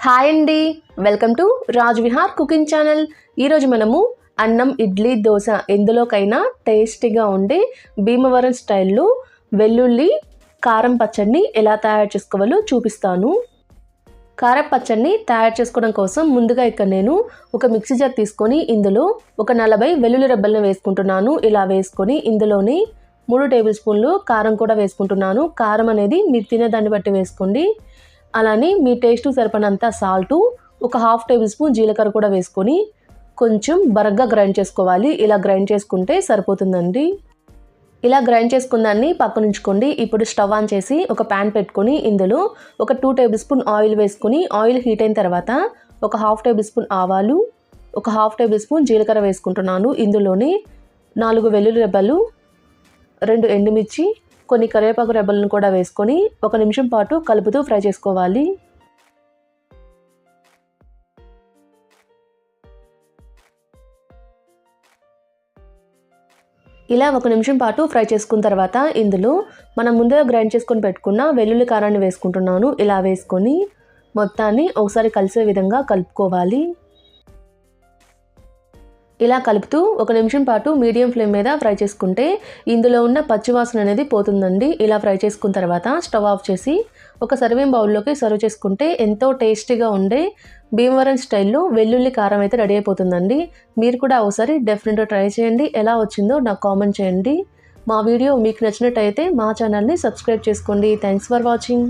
Hi అండి, welcome to Raj Vihar cooking channel. ఈరోజు మనము అన్నం, ఇడ్లీ, దోశ ఎందులోకైనా టేస్టీగా ఉండే భీమవరం స్టైల్లో వెల్లుల్లి కారం పచ్చడిని ఎలా తయారు చేసుకోవాలో చూపిస్తాను. కారం పచ్చడిని తయారు చేసుకోవడం కోసం ముందుగా ఇక్కడ నేను ఒక మిక్సీ జార్ తీసుకొని ఇందులో ఒక 40 వెల్లుల్లి రెబ్బలను వేసుకుంటున్నాను. ఇలా వేసుకొని ఇందులోని 3 టేబుల్ స్పూన్లు కారం కూడా వేసుకుంటున్నాను. కారం అనేది మీరు తినే దాన్ని బట్టి వేసుకోండి. అలానే మీ టేస్ట్ సరిపడినంత సాల్టు, ఒక 1/2 టేబుల్ స్పూన్ జీలకర్ర కూడా వేసుకొని కొంచెం బరగ్గా గ్రైండ్ చేసుకోవాలి. ఇలా గ్రైండ్ చేసుకుంటే సరిపోతుందండి. ఇలా గ్రైండ్ చేసుకున్న దాన్ని పక్కన ఉంచుకోండి. ఇప్పుడు స్టవ్ ఆన్ చేసి ఒక ప్యాన్ పెట్టుకొని ఇందులో ఒక 2 టేబుల్ స్పూన్ ఆయిల్ వేసుకొని ఆయిల్ హీట్ అయిన తర్వాత ఒక 1/2 టేబుల్ స్పూన్ ఆవాలు, ఒక 1/2 టేబుల్ స్పూన్ జీలకర్ర వేసుకుంటున్నాను. ఇందులోనే 4 వెల్లుల్లి రెబ్బలు, 2 ఎండుమిర్చి, కొన్ని కరివేపాకు రెబ్బలను కూడా వేసుకొని 1 నిమిషం పాటు కలుపుతూ ఫ్రై చేసుకోవాలి. ఇలా 1 నిమిషం పాటు ఫ్రై చేసుకున్న తర్వాత ఇందులో మనం ముందుగా గ్రైండ్ చేసుకొని పెట్టుకున్న వెల్లుల్లి కారాన్ని వేసుకుంటున్నాను. ఇలా వేసుకొని మొత్తాన్ని ఒకసారి కలిసే విధంగా కలుపుకోవాలి. ఇలా కలుపుతూ 1 నిమిషం పాటు మీడియం ఫ్లేమ్ మీద ఫ్రై చేసుకుంటే ఇందులో ఉన్న పచ్చివాసన అనేది పోతుందండి. ఇలా ఫ్రై చేసుకున్న తర్వాత స్టవ్ ఆఫ్ చేసి ఒక సర్వింగ్ బౌల్లోకి సర్వ్ చేసుకుంటే ఎంతో టేస్టీగా ఉండే భీమవరం స్టైల్లో వెల్లుల్లి కారం అయితే రెడీ అయిపోతుందండి. మీరు కూడా ఒకసారి డెఫినెట్గా ట్రై చేయండి. ఎలా వచ్చిందో నాకు కామెంట్ చేయండి. మా వీడియో మీకు నచ్చినట్టయితే మా ఛానల్ని సబ్స్క్రైబ్ చేసుకోండి. Thanks for watching.